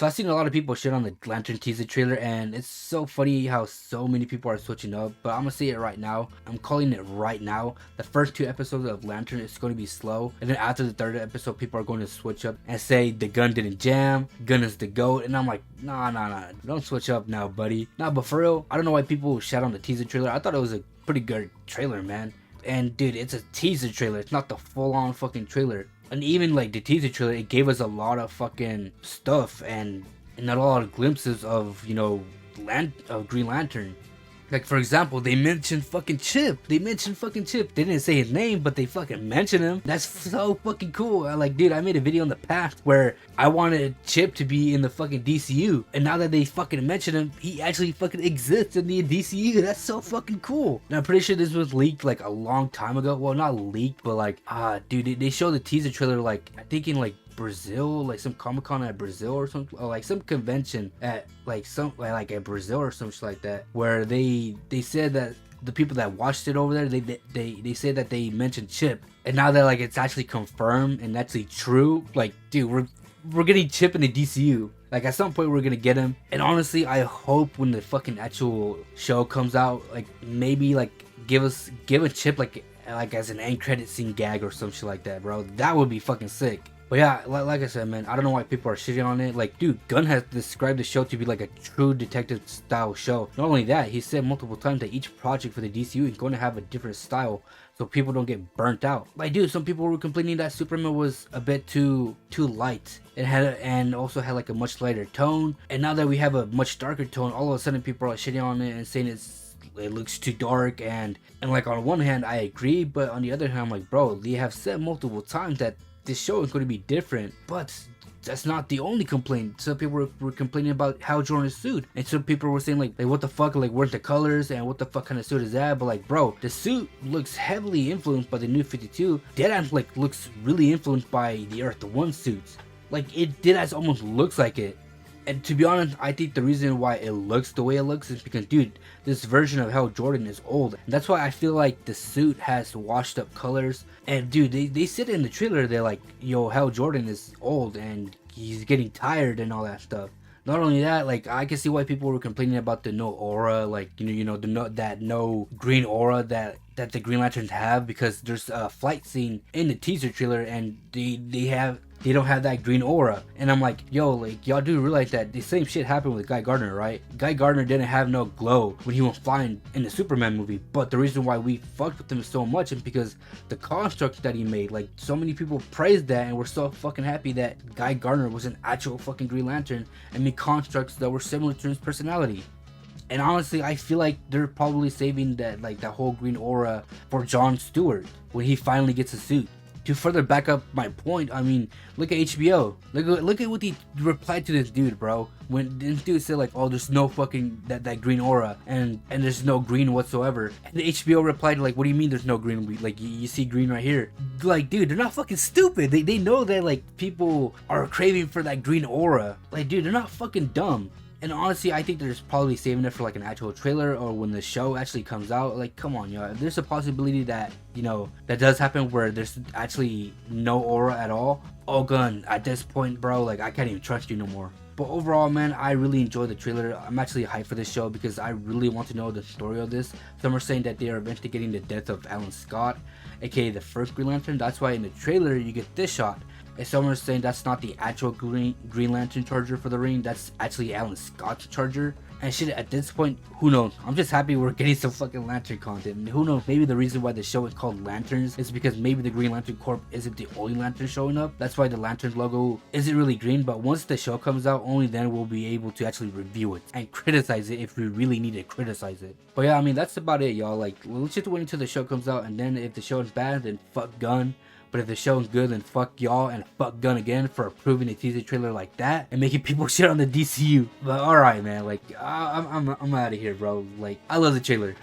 So I've seen a lot of people shit on the Lantern teaser trailer, and it's so funny how so many people are switching up. But I'm gonna say it right now. I'm calling it right now. The first 2 episodes of Lantern is going to be slow, and then after the third episode, people are going to switch up and say the gun didn't jam, gun is the GOAT, and I'm like, nah, don't switch up now, buddy. Nah, but for real, I don't know why people shout on the teaser trailer. I thought it was a pretty good trailer, man. And dude, it's a teaser trailer. It's not the full-on fucking trailer. And even like the teaser trailer, it gave us a lot of fucking stuff and not a lot of glimpses of, you know, Green Lantern. Like, for example, they mentioned fucking Chip. They didn't say his name, but they fucking mentioned him. That's so fucking cool. Dude, I made a video in the past where I wanted Chip to be in the fucking DCU. And now that they fucking mentioned him, he actually fucking exists in the DCU. That's so fucking cool. And I'm pretty sure this was leaked like a long time ago. Well, not leaked, but like, dude, they showed the teaser trailer like, I think in like Brazil, like some Comic-Con at Brazil or something, or like some convention at like at Brazil or something like that, where they said that the people that watched it over there, they said that they mentioned Chip, and now that like it's actually confirmed and actually true, like, dude, we're getting Chip in the DCU. Like, at some point we're gonna get him, and honestly, I hope when the fucking actual show comes out, like, maybe like give a Chip like as an end credit scene gag or some shit like that, bro. That would be fucking sick. But yeah, like I said, man, I don't know why people are shitting on it. Like, dude, Gunn has described the show to be like a true detective style show. Not only that, he said multiple times that each project for the DCU is going to have a different style, so people don't get burnt out. Like, dude, some people were complaining that Superman was a bit too light. And also had like a much lighter tone. And now that we have a much darker tone, all of a sudden people are shitting on it and saying it looks too dark. And like, on one hand, I agree, but on the other hand, I'm like, bro, they have said multiple times that this show is going to be different, but that's not the only complaint. Some people were complaining about Hal Jordan's suit, and some people were saying like what the fuck, like, where's the colors and what the fuck kind of suit is that? But like, bro, the suit looks heavily influenced by the New 52. Deadass like looks really influenced by the Earth 1 suits. Like, Deadass almost looks like it. And to be honest, I think the reason why it looks the way it looks is because, dude, this version of Hal Jordan is old. And that's why I feel like the suit has washed up colors. And dude, they said in the trailer, they're like, yo, Hal Jordan is old and he's getting tired and all that stuff. Not only that, like, I can see why people were complaining about the no aura, like, that no green aura that the Green Lanterns have, because there's a flight scene in the teaser trailer and they don't have that green aura. And I'm like, yo, like, y'all do realize that the same shit happened with Guy Gardner, right? Guy Gardner didn't have no glow when he went flying in the Superman movie, but the reason why we fucked with him so much is because the construct that he made. Like, so many people praised that and were so fucking happy that Guy Gardner was an actual fucking Green Lantern and made constructs that were similar to his personality. And honestly, I feel like they're probably saving that whole green aura for Jon Stewart when he finally gets a suit. To further back up my point, I mean, look at HBO. Look at what he replied to this dude, bro. When this dude said like, oh, there's no fucking that green aura and there's no green whatsoever. And the HBO replied like, what do you mean there's no green? Like, you see green right here. Like, dude, they're not fucking stupid. They know that like people are craving for that green aura. Like, dude, they're not fucking dumb. And honestly, I think they're just probably saving it for like an actual trailer or when the show actually comes out. Like, come on, y'all. If there's a possibility that, that does happen where there's actually no aura at all, oh, Gunn, at this point, bro, like, I can't even trust you no more. But overall, man, I really enjoyed the trailer. I'm actually hyped for this show because I really want to know the story of this. Some are saying that they are investigating the death of Alan Scott, aka the first Green Lantern. That's why in the trailer you get this shot. And some are saying that's not the actual Green Lantern charger for the ring. That's actually Alan Scott's charger. And shit, at this point, who knows? I'm just happy we're getting some fucking Lantern content. And who knows? Maybe the reason why the show is called Lanterns is because maybe the Green Lantern Corp isn't the only Lantern showing up. That's why the Lantern logo isn't really green. But once the show comes out, only then we'll be able to actually review it and criticize it if we really need to criticize it. But yeah, I mean, that's about it, y'all. Like, let's just wait until the show comes out. And then if the show is bad, then fuck Gunn. But if the show is good, then fuck y'all and fuck Gunn again for approving a teaser trailer like that and making people shit on the DCU. But alright, man, like, I'm out of here, bro. Like, I love the trailer.